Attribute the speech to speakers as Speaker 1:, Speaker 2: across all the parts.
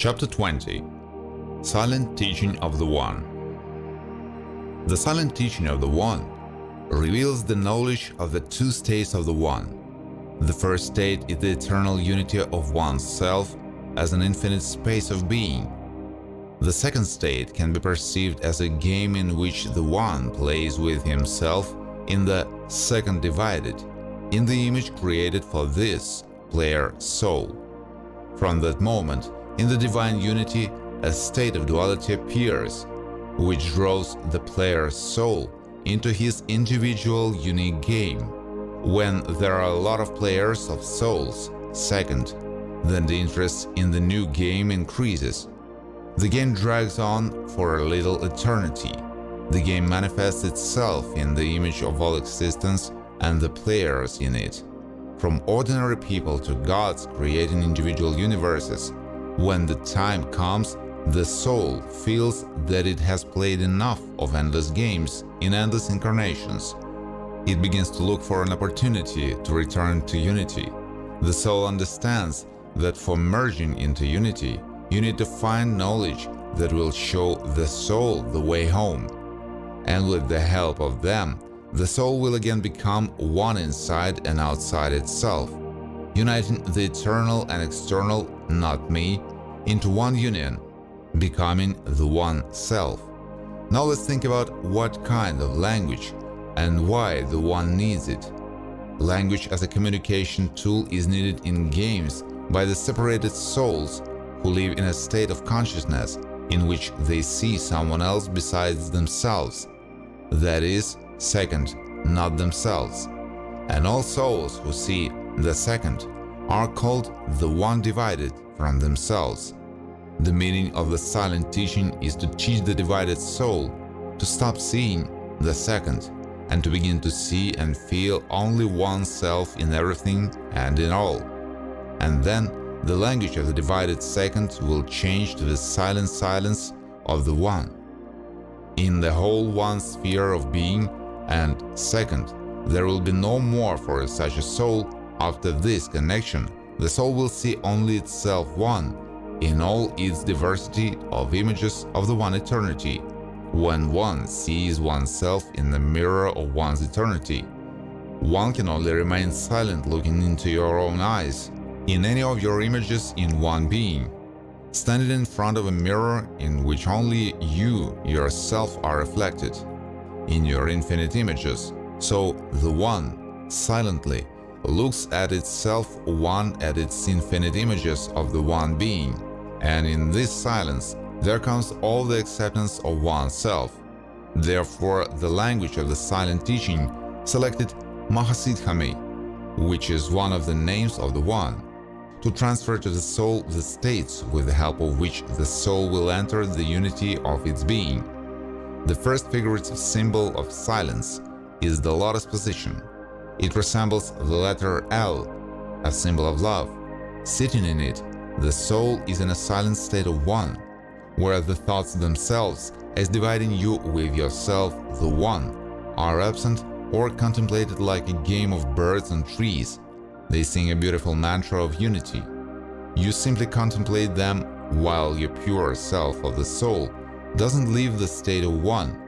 Speaker 1: Chapter 20. Silent Teaching of the One. The silent teaching of the One reveals the knowledge of the two states of the One. The first state is the eternal unity of one's self as an infinite space of being. The second state can be perceived as a game in which the One plays with himself in the second divided, in the image created for this player soul. From that moment, in the divine unity, a state of duality appears, which draws the player's soul into his individual unique game. When there are a lot of players of souls, second, then the interest in the new game increases. The game drags on for a little eternity. The game manifests itself in the image of all existence and the players in it. From ordinary people to gods creating individual universes, when the time comes, the soul feels that it has played enough of endless games in endless incarnations. It begins to look for an opportunity to return to unity. The soul understands that for merging into unity, you need to find knowledge that will show the soul the way home. And with the help of them, the soul will again become one inside and outside itself, uniting the eternal and external, not me, into one union, becoming the one self. Now let's think about what kind of language and why the One needs it. Language as a communication tool is needed in games by the separated souls who live in a state of consciousness in which they see someone else besides themselves. That is, second, not themselves. And all souls who see the second are called the one divided from themselves. The meaning of the silent teaching is to teach the divided soul to stop seeing the second and to begin to see and feel only oneself in everything and in all. And then the language of the divided second will change to the silent silence of the one. In the whole one sphere of being and second, there will be no more for such a soul. After this connection, the soul will see only itself one in all its diversity of images of the one eternity. When one sees oneself in the mirror of one's eternity, one can only remain silent looking into your own eyes, in any of your images in one being, standing in front of a mirror in which only you yourself are reflected, in your infinite images. So the One silently looks at itself one at its infinite images of the one being, and in this silence there comes all the acceptance of oneself. Therefore, the language of the silent teaching selected mahasiddhas, which is one of the names of the One, to transfer to the soul the states with the help of which the soul will enter the unity of its being. The first figurative symbol of silence is the lotus position. It resembles the letter L, a symbol of love. Sitting in it, the soul is in a silent state of one, where the thoughts themselves, as dividing you with yourself, the One, are absent or contemplated like a game of birds and trees. They sing a beautiful mantra of unity. You simply contemplate them while your pure self of the soul doesn't leave the state of one.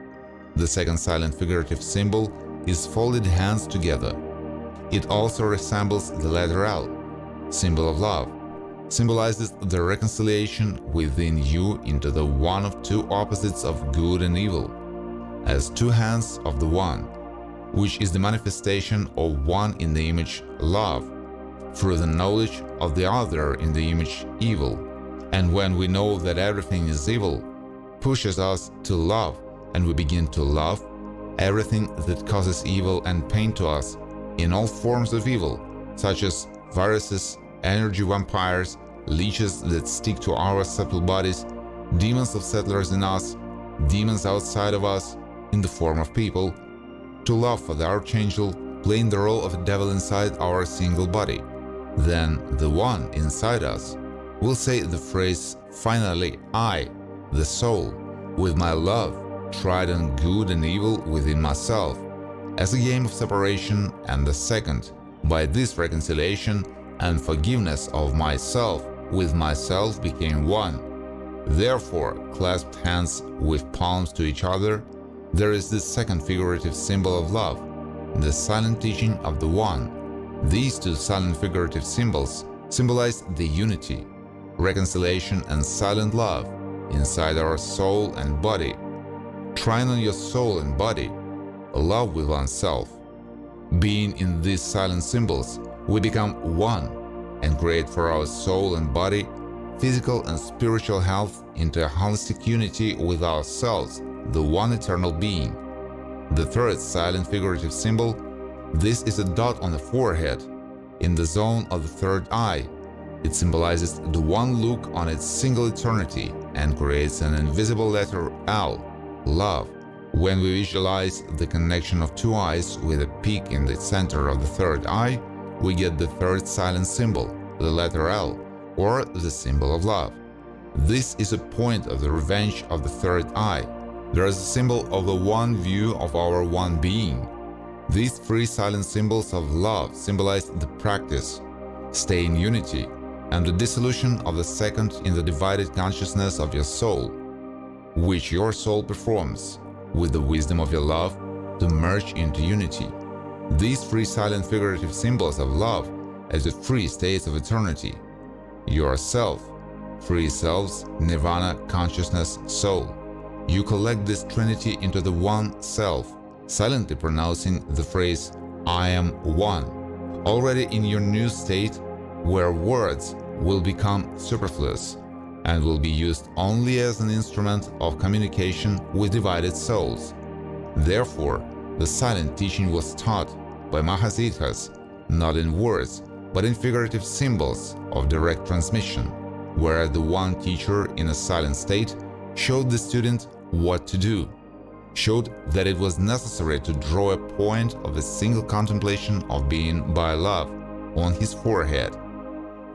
Speaker 1: The second silent figurative symbol is folded hands together. It also resembles the letter L, symbol of love, symbolizes the reconciliation within you into the one of two opposites of good and evil, as two hands of the One, which is the manifestation of one in the image love, through the knowledge of the other in the image evil. And when we know that everything is evil, pushes us to love, and we begin to love everything that causes evil and pain to us in all forms of evil, such as viruses, energy vampires, leeches that stick to our subtle bodies, demons of settlers in us, demons outside of us in the form of people, to love for the archangel playing the role of a devil inside our single body. Then the One inside us will say the phrase, finally I, the soul, with my love, tried on good and evil within myself, as a game of separation, and the second, by this reconciliation and forgiveness of myself with myself became one. Therefore, clasped hands with palms to each other, there is this second figurative symbol of love, the silent teaching of the One. These two silent figurative symbols symbolize the unity, reconciliation, and silent love inside our soul and body. Trying on your soul and body, love with oneself. Being in these silent symbols, we become one and create for our soul and body physical and spiritual health into a holistic unity with ourselves, the one eternal being. The third silent figurative symbol, this is a dot on the forehead, in the zone of the third eye. It symbolizes the one look on its single eternity and creates an invisible letter L, love. When we visualize the connection of two eyes with a peak in the center of the third eye, we get the third silent symbol, the letter L, or the symbol of love. This is a point of the revenge of the third eye. There is a symbol of the one view of our one being. These three silent symbols of love symbolize the practice, stay in unity, and the dissolution of the second in the divided consciousness of your soul, which your soul performs with the wisdom of your love to merge into unity. These three silent figurative symbols of love as the three states of eternity: yourself, three selves, nirvana, consciousness, soul. You collect this trinity into the one self, silently pronouncing the phrase, I am one, already in your new state where words will become superfluous and will be used only as an instrument of communication with divided souls. Therefore, the silent teaching was taught by mahasiddhas, not in words, but in figurative symbols of direct transmission, where the one teacher in a silent state showed the student what to do, showed that it was necessary to draw a point of a single contemplation of being by love on his forehead.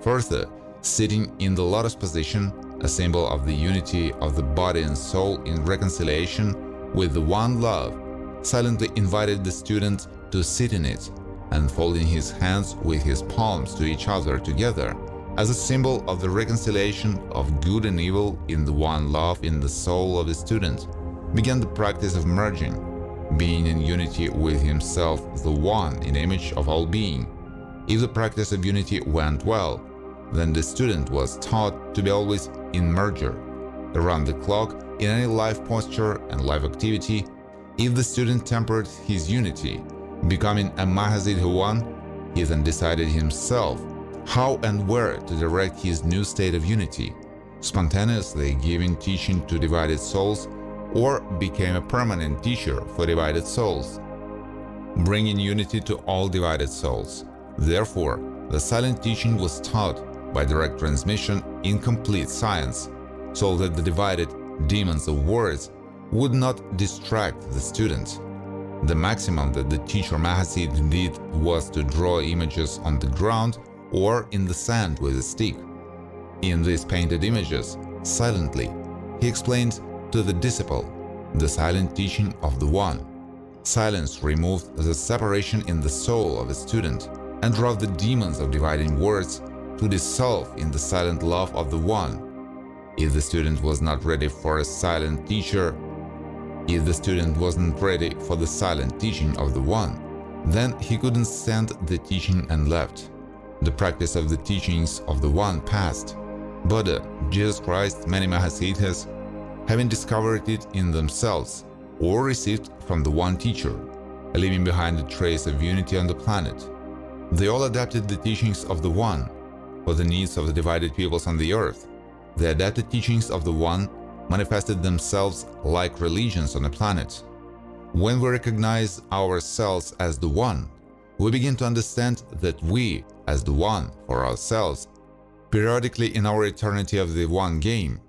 Speaker 1: Further, sitting in the lotus position, a symbol of the unity of the body and soul in reconciliation with the one love, silently invited the student to sit in it, and folding his hands with his palms to each other together, as a symbol of the reconciliation of good and evil in the one love in the soul of the student, began the practice of merging, being in unity with himself, the one in image of all being. If the practice of unity went well, then the student was taught to be always in merger, around the clock, in any life posture and life activity. If the student tempered his unity, becoming a mahasiddha one, he then decided himself how and where to direct his new state of unity, spontaneously giving teaching to divided souls, or became a permanent teacher for divided souls, bringing unity to all divided souls. Therefore, the silent teaching was taught by direct transmission in complete science, so that the divided demons of words would not distract the student. The maximum that the teacher Mahasiddha did was to draw images on the ground or in the sand with a stick. In these painted images, silently, he explained to the disciple the silent teaching of the One. Silence removed the separation in the soul of a student and drove the demons of dividing words to dissolve in the silent love of the One. If the student was not ready for a silent teacher, if the student wasn't ready for the silent teaching of the One, then he couldn't stand the teaching and left. The practice of the teachings of the One passed. Buddha, Jesus Christ, many mahasiddhas, having discovered it in themselves or received from the one teacher, leaving behind a trace of unity on the planet. They all adapted the teachings of the One for the needs of the divided peoples on the earth. The adapted teachings of the One manifested themselves like religions on the planet. When we recognize ourselves as the One, we begin to understand that we, as the One for ourselves, periodically in our eternity of the One game,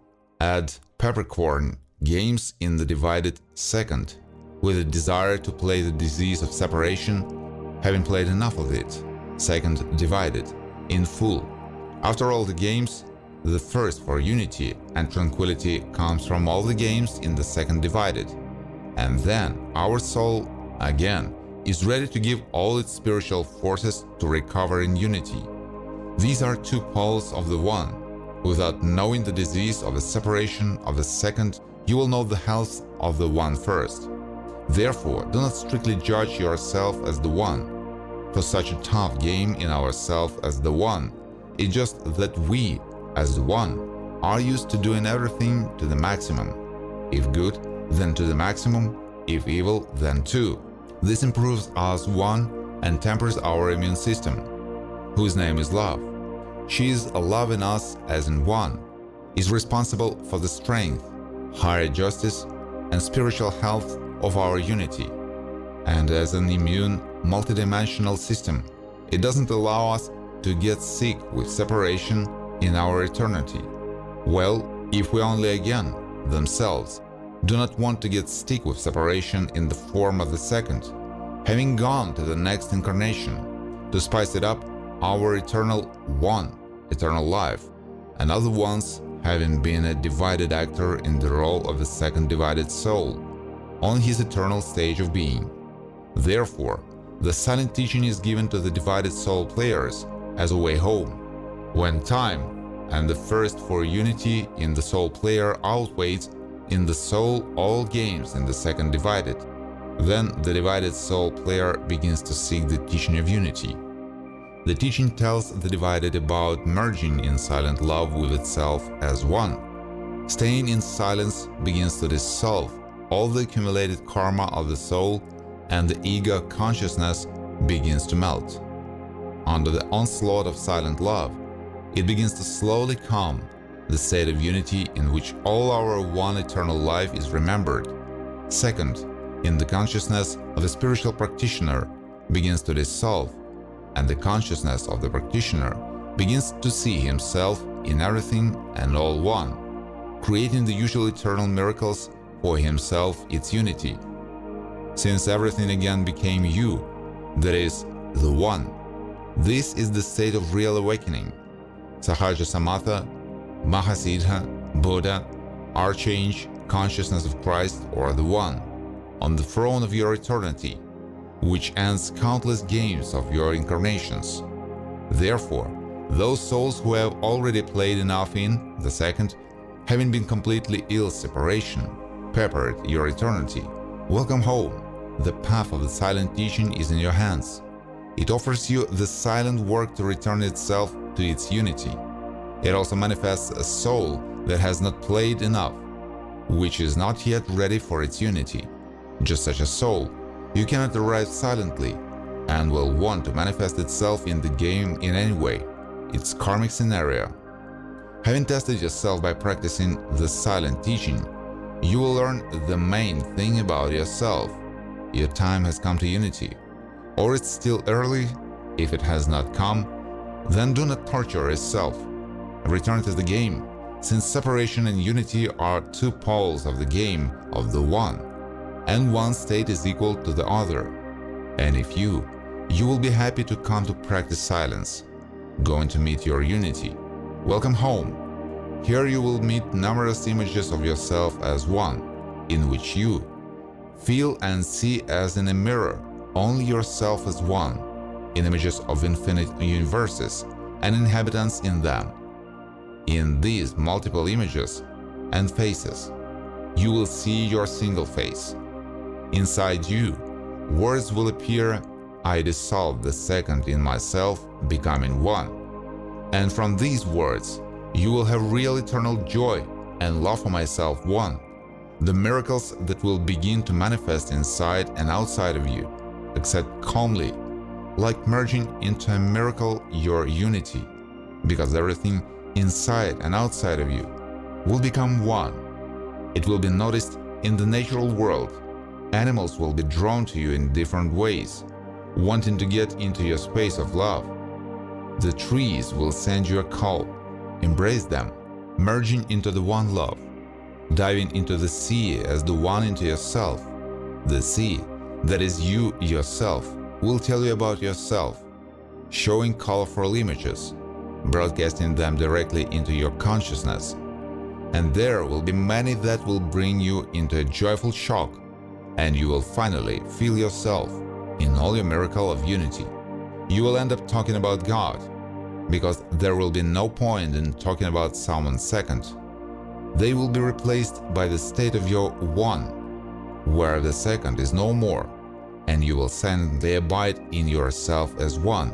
Speaker 1: add peppercorn games in the divided second, with a desire to play the disease of separation, having played enough of it, second divided, in full. After all the games, the thirst for unity and tranquility comes from all the games in the second divided, and then our soul, again, is ready to give all its spiritual forces to recover in unity. These are two poles of the One, Without knowing the disease of the separation of the second, you will know the health of the one first. Therefore, do not strictly judge yourself as the one, for such a tough game in ourself as the one. It's just that we, as the one, are used to doing everything to the maximum. If good, then to the maximum. If evil, then too. This improves us one and tempers our immune system, whose name is love. She is a love in us as in one, is responsible for the strength, higher justice, and spiritual health of our unity. And as an immune, multidimensional system, it doesn't allow us to get sick with separation in our eternity. Well, if we only again, themselves, do not want to get sick with separation in the form of the second, having gone to the next incarnation, to spice it up, our eternal one, eternal life, and other ones having been a divided actor in the role of the second divided soul, on his eternal stage of being. Therefore, the silent teaching is given to the divided soul players as a way home. When time and the thirst for unity in the soul player outweighs in the soul all games in the second divided, then the divided soul player begins to seek the teaching of unity. The teaching tells the divided about merging in silent love with itself as one. Staying in silence begins to dissolve all the accumulated karma of the soul, and the ego consciousness begins to melt. Under the onslaught of silent love, it begins to slowly come, the state of unity in which all our one eternal life is remembered. Second, in the consciousness of the spiritual practitioner begins to dissolve, and the consciousness of the practitioner begins to see himself in everything and all one, creating the usual eternal miracles for himself, its unity. Since everything again became you, that is, the one, this is the state of real awakening. Sahaja Samatha, Mahasiddha, Buddha, Archange, consciousness of Christ or the One, on the throne of your eternity, which ends countless games of your incarnations. Therefore, those souls who have already played enough in the second, having been completely ill separation, peppered your eternity, welcome home. The path of the silent teaching is in your hands. It offers you the silent work to return itself to its unity. It also manifests a soul that has not played enough, which is not yet ready for its unity. Just such a soul, you cannot arrive silently and will want to manifest itself in the game in any way, its karmic scenario. Having tested yourself by practicing the silent teaching, you will learn the main thing about yourself. Your time has come to unity. Or it's still early. If it has not come, then do not torture yourself. Return to the game, since separation and unity are two poles of the game of the one, and one state is equal to the other. And if you will be happy to come to practice silence, going to meet your unity. Welcome home. Here you will meet numerous images of yourself as one, in which you feel and see as in a mirror only yourself as one, in images of infinite universes and inhabitants in them. In these multiple images and faces, you will see your single face. Inside you, words will appear, I dissolve the second in myself, becoming one. And from these words, you will have real eternal joy and love for myself one. The miracles that will begin to manifest inside and outside of you, accept calmly, like merging into a miracle your unity, because everything inside and outside of you will become one. It will be noticed in the natural world. Animals will be drawn to you in different ways, wanting to get into your space of love. The trees will send you a call. Embrace them, merging into the one love. Diving into the sea as the one into yourself. The sea, that is you yourself, will tell you about yourself, showing colorful images, broadcasting them directly into your consciousness. And there will be many that will bring you into a joyful shock, and you will finally feel yourself in all your miracle of unity. You will end up talking about God. because there will be no point in talking about someone second. They will be replaced by the state of your one, where the second is no more, and you will silently abide in yourself as one,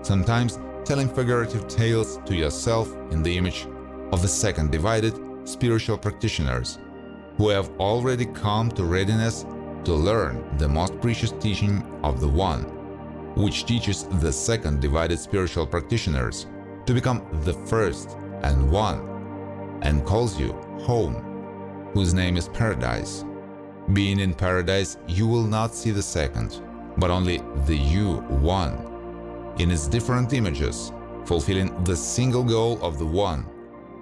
Speaker 1: sometimes telling figurative tales to yourself in the image of the second divided spiritual practitioners who have already come to readiness to learn the most precious teaching of the One, which teaches the second divided spiritual practitioners to become the first and one, and calls you home, whose name is Paradise. Being in Paradise, you will not see the second, but only the you one, in its different images, fulfilling the single goal of the One.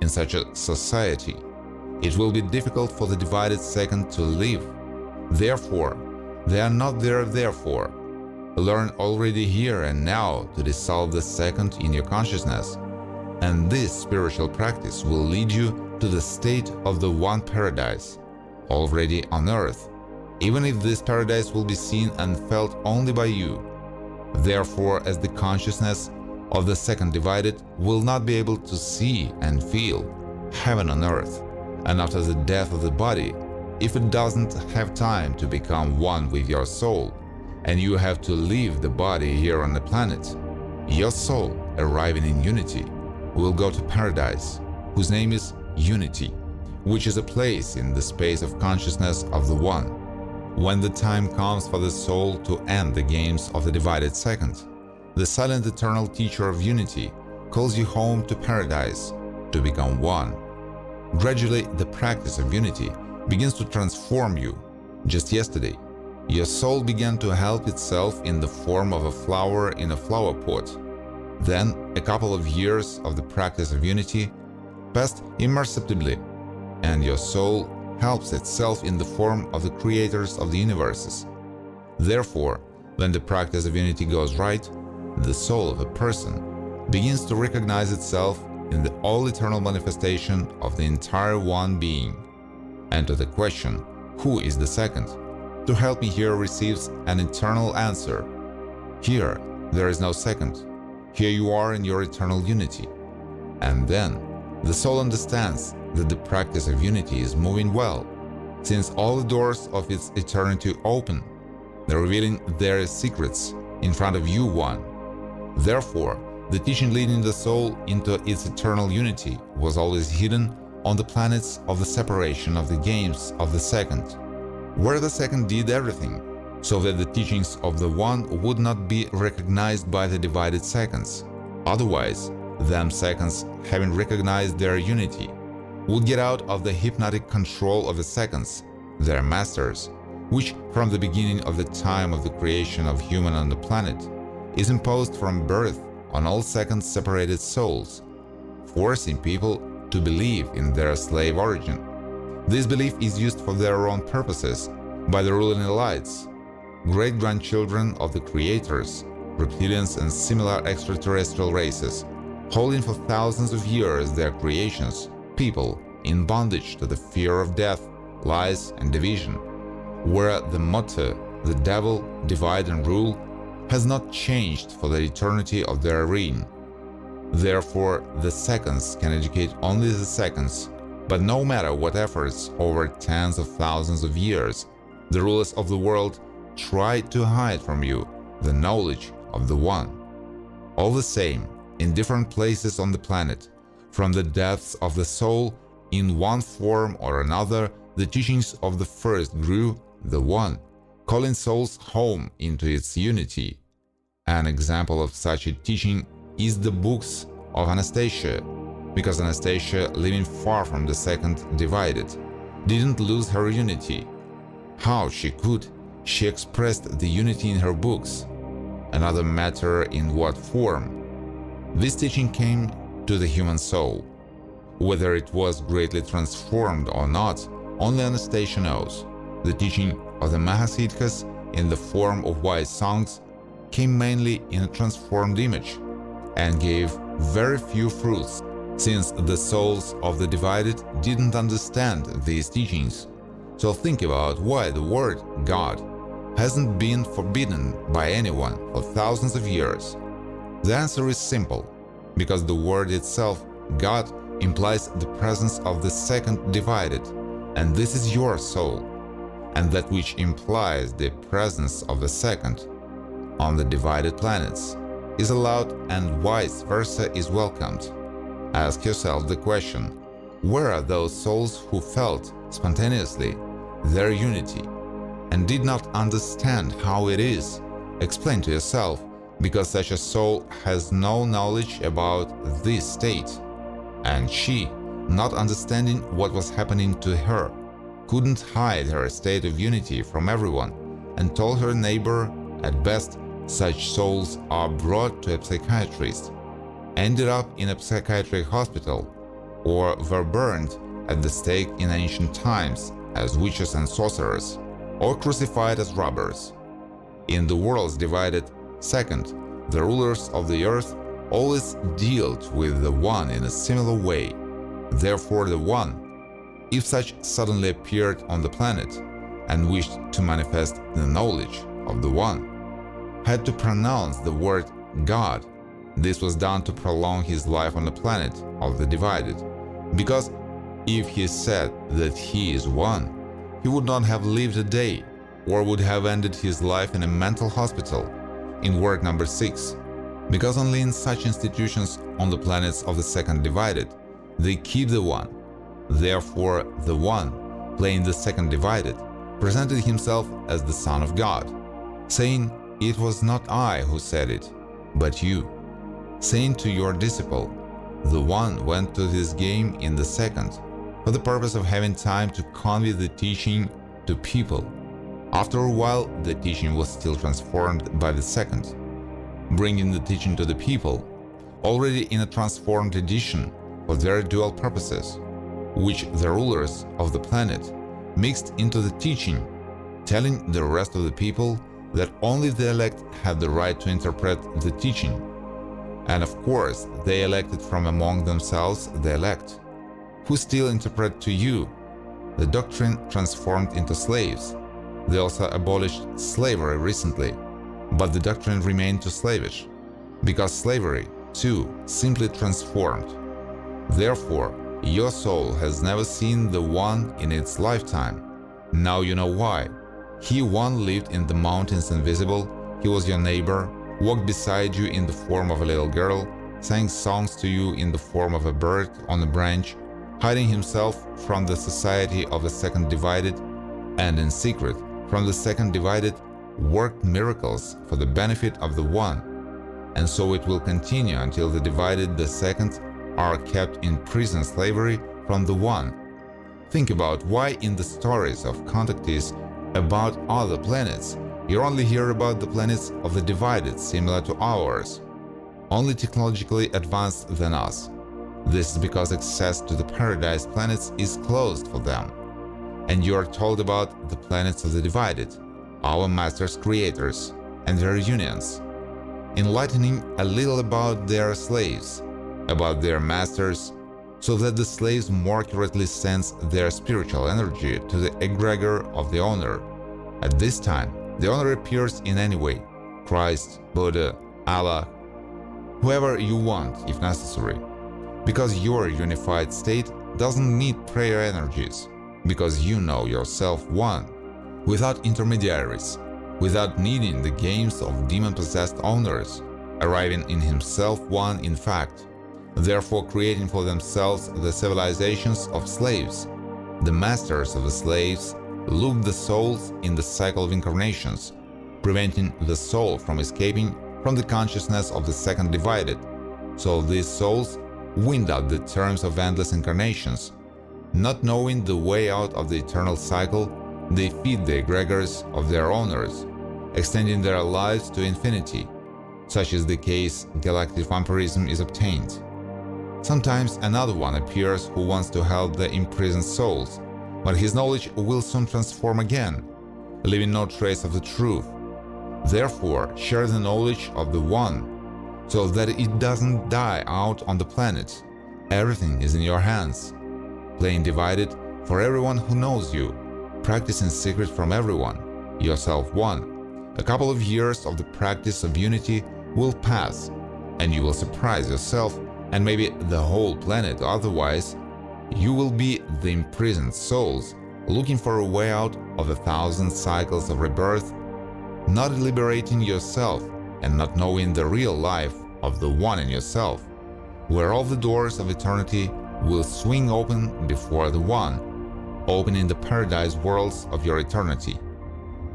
Speaker 1: In such a society, it will be difficult for the divided second to live. Therefore, they are not there. Therefore, learn already here and now to dissolve the second in your consciousness, and this spiritual practice will lead you to the state of the one paradise, already on earth, even if this paradise will be seen and felt only by you. Therefore, as the consciousness of the second divided will not be able to see and feel heaven on earth, and after the death of the body, if it doesn't have time to become one with your soul, and you have to leave the body here on the planet, your soul, arriving in unity, will go to paradise, whose name is Unity, which is a place in the space of consciousness of the One. When the time comes for the soul to end the games of the divided second, the silent eternal teacher of unity calls you home to paradise, to become one. Gradually, the practice of unity begins to transform you. Just yesterday, your soul began to help itself in the form of a flower in a flower pot. Then, a couple of years of the practice of unity passed imperceptibly, and your soul helps itself in the form of the creators of the universes. Therefore, when the practice of unity goes right, the soul of a person begins to recognize itself in the all-eternal manifestation of the entire one being. And to the question, who is the second? To help me here receives an eternal answer. Here, there is no second. Here you are in your eternal unity. And then, the soul understands that the practice of unity is moving well, since all the doors of its eternity open, revealing their secrets in front of you one. Therefore, the teaching leading the soul into its eternal unity was always hidden on the planets of the separation of the games of the second, where the second did everything, so that the teachings of the one would not be recognized by the divided seconds. Otherwise, them seconds, having recognized their unity, would get out of the hypnotic control of the seconds, their masters, which from the beginning of the time of the creation of human on the planet is imposed from birth on all second separated souls, forcing people to believe in their slave origin. This belief is used for their own purposes by the ruling elites, great-grandchildren of the creators, reptilians and similar extraterrestrial races, holding for thousands of years their creations, people in bondage to the fear of death, lies and division, where the motto, the devil, divide and rule, has not changed for the eternity of their reign. Therefore, the seconds can educate only the seconds, but no matter what efforts over tens of thousands of years, the rulers of the world try to hide from you the knowledge of the One. All the same, in different places on the planet, from the depths of the soul, in one form or another, the teachings of the first grew, the One, calling souls home into its unity. An example of such a teaching is the books of Anastasia, because Anastasia, living far from the second divided, didn't lose her unity. How she could, she expressed the unity in her books. Another matter in what form. This teaching came to the human soul. Whether it was greatly transformed or not, only Anastasia knows. The teaching of the mahasiddhas in the form of wise songs came mainly in a transformed image and gave very few fruits, since the souls of the divided didn't understand these teachings. So think about why the word God hasn't been forbidden by anyone for thousands of years. The answer is simple, because the word itself, God, implies the presence of the second divided, and this is your soul, and that which implies the presence of the second on the divided planets is allowed and vice versa is welcomed. Ask yourself the question, where are those souls who felt spontaneously their unity and did not understand how it is? Explain to yourself, because such a soul has no knowledge about this state, and she, not understanding what was happening to her, couldn't hide her state of unity from everyone and told her neighbor. At best, such souls are brought to a psychiatrist, ended up in a psychiatric hospital, or were burned at the stake in ancient times as witches and sorcerers, or crucified as robbers. In the world's divided second, the rulers of the earth always dealt with the One in a similar way. Therefore, the One, if such suddenly appeared on the planet and wished to manifest the knowledge of the One, had to pronounce the word God. This was done to prolong his life on the planet of the divided, because if he said that he is one, he would not have lived a day, or would have ended his life in a mental hospital. In word number 6, because only in such institutions on the planets of the second divided, they keep the One. Therefore, the One, playing the second divided, presented himself as the Son of God, saying, "It was not I who said it, but you," saying to your disciple, "The One went to this game in the second, for the purpose of having time to convey the teaching to people." After a while, the teaching was still transformed by the second, bringing the teaching to the people, already in a transformed edition for their dual purposes, which the rulers of the planet mixed into the teaching, telling the rest of the people that only the elect had the right to interpret the teaching. And of course, they elected from among themselves the elect, who still interpret to you. The doctrine transformed into slaves. They also abolished slavery recently, but the doctrine remained too slavish, because slavery, too, simply transformed. Therefore, your soul has never seen the One in its lifetime. Now you know why. He One lived in the mountains invisible, he was your neighbor, walked beside you in the form of a little girl, sang songs to you in the form of a bird on a branch, hiding himself from the society of the second divided, and in secret, from the second divided, worked miracles for the benefit of the One. And so it will continue until the divided, the second, are kept in prison slavery from the One. Think about why in the stories of contactees about other planets, you only hear about the planets of the divided similar to ours, only technologically advanced than us. This is because access to the paradise planets is closed for them. And you are told about the planets of the divided, our masters creators, and their unions, enlightening a little about their slaves, about their masters, so that the slaves more accurately sense their spiritual energy to the egregor of the owner. At this time, the owner appears in any way, Christ, Buddha, Allah, whoever you want if necessary, because your unified state doesn't need prayer energies, because you know yourself one, without intermediaries, without needing the games of demon-possessed owners, arriving in himself one in fact, therefore creating for themselves the civilizations of slaves. The masters of the slaves loop the souls in the cycle of incarnations, preventing the soul from escaping from the consciousness of the second divided. So these souls wind out the terms of endless incarnations. Not knowing the way out of the eternal cycle, they feed the egregors of their owners, extending their lives to infinity. Such is the case, galactic vampirism is obtained. Sometimes another one appears who wants to help the imprisoned souls, but his knowledge will soon transform again, leaving no trace of the truth. Therefore, share the knowledge of the One, so that it doesn't die out on the planet. Everything is in your hands. Playing divided for everyone who knows you, practice in secret from everyone, yourself one. A couple of years of the practice of unity will pass, and you will surprise yourself and maybe the whole planet. Otherwise, you will be the imprisoned souls looking for a way out of 1,000 cycles of rebirth, not liberating yourself and not knowing the real life of the one in yourself, where all the doors of eternity will swing open before the one, opening the paradise worlds of your eternity.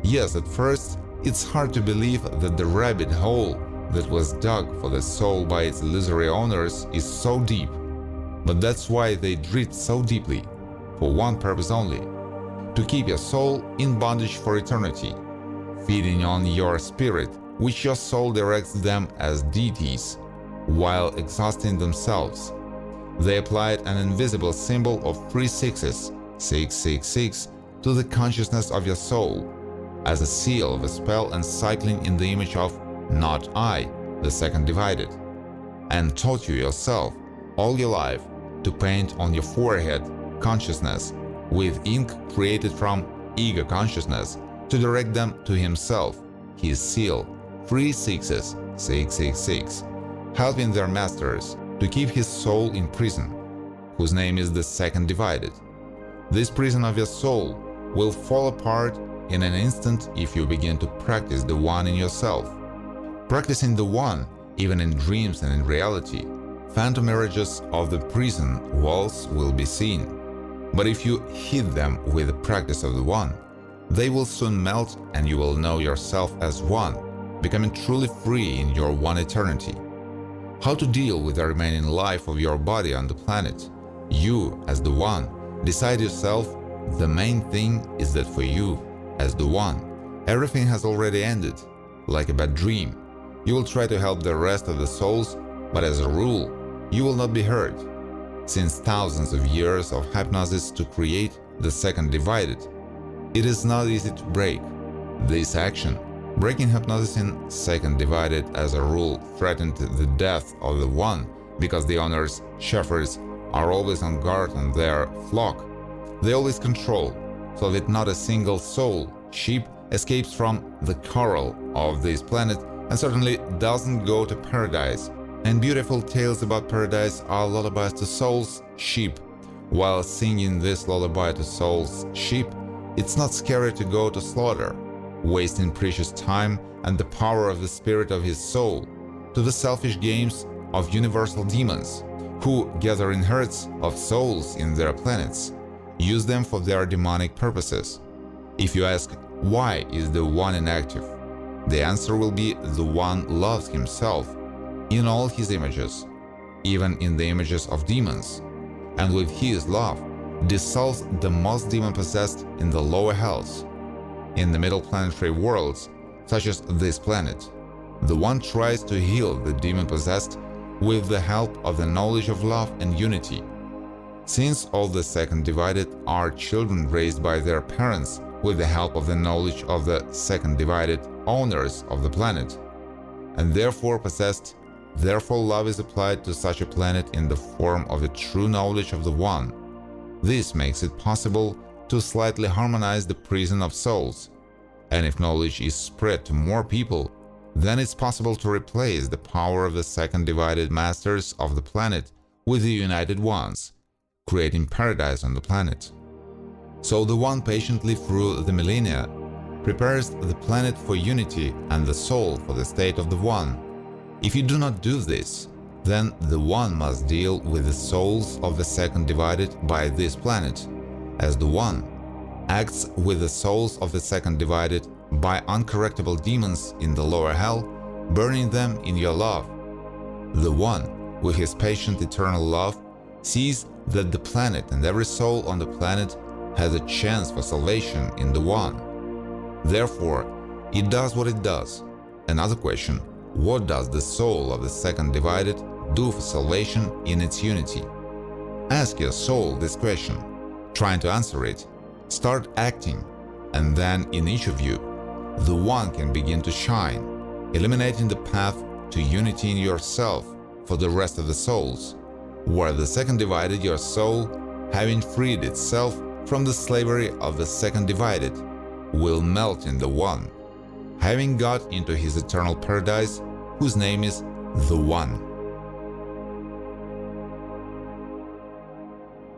Speaker 1: Yes, at first, it's hard to believe that the rabbit hole that was dug for the soul by its illusory owners is so deep. But that's why they drift so deeply, for one purpose only: to keep your soul in bondage for eternity, feeding on your spirit, which your soul directs them as deities, while exhausting themselves. They applied an invisible symbol of 3 sixes, 666, to the consciousness of your soul, as a seal of a spell and cycling in the image of not I, the second divided, and taught you yourself all your life to paint on your forehead consciousness with ink created from ego consciousness to direct them to himself, his seal, 3 sixes, 666, helping their masters to keep his soul in prison, whose name is the second divided. This prison of your soul will fall apart in an instant if you begin to practice the one in yourself. Practicing the one, even in dreams and in reality, phantom mirages of the prison walls will be seen. But if you hit them with the practice of the one, they will soon melt and you will know yourself as one, becoming truly free in your one eternity. How to deal with the remaining life of your body on the planet? You, as the one, decide yourself. The main thing is that for you, as the one, everything has already ended, like a bad dream. You will try to help the rest of the souls, but as a rule, you will not be hurt. Since thousands of years of hypnosis to create the second divided, it is not easy to break this action. Breaking hypnosis in second divided as a rule threatened the death of the one, because the owners, shepherds, are always on guard on their flock. They always control, so that not a single soul, sheep, escapes from the corral of this planet and certainly doesn't go to paradise. And beautiful tales about paradise are lullabies to souls, sheep. While singing this lullaby to souls, sheep, it's not scary to go to slaughter, wasting precious time and the power of the spirit of his soul to the selfish games of universal demons, who gather in herds of souls in their planets, use them for their demonic purposes. If you ask, why is the one inactive? The answer will be the one loves himself in all his images, even in the images of demons, and with his love dissolves the most demon-possessed in the lower hells. In the middle planetary worlds, such as this planet, the one tries to heal the demon-possessed with the help of the knowledge of love and unity. Since all the second divided are children raised by their parents with the help of the knowledge of the second divided owners of the planet, and therefore possessed, therefore love is applied to such a planet in the form of the true knowledge of the one. This makes it possible to slightly harmonize the prison of souls, and if knowledge is spread to more people, then it's possible to replace the power of the second divided masters of the planet with the united ones, creating paradise on the planet. So the one patiently through the millennia prepares the planet for unity and the soul for the state of the one. If you do not do this, then the one must deal with the souls of the second divided by this planet, as the one acts with the souls of the second divided by uncorrectable demons in the lower hell, burning them in your love. The one, with his patient eternal love, sees that the planet and every soul on the planet has a chance for salvation in the one. Therefore, it does what it does. Another question: what does the soul of the second divided do for salvation in its unity? Ask your soul this question. Trying to answer it, start acting, and then in each of you, the one can begin to shine, illuminating the path to unity in yourself for the rest of the souls, where the second divided your soul, having freed itself from the slavery of the second divided, will melt in the one, having got into his eternal paradise, whose name is the One.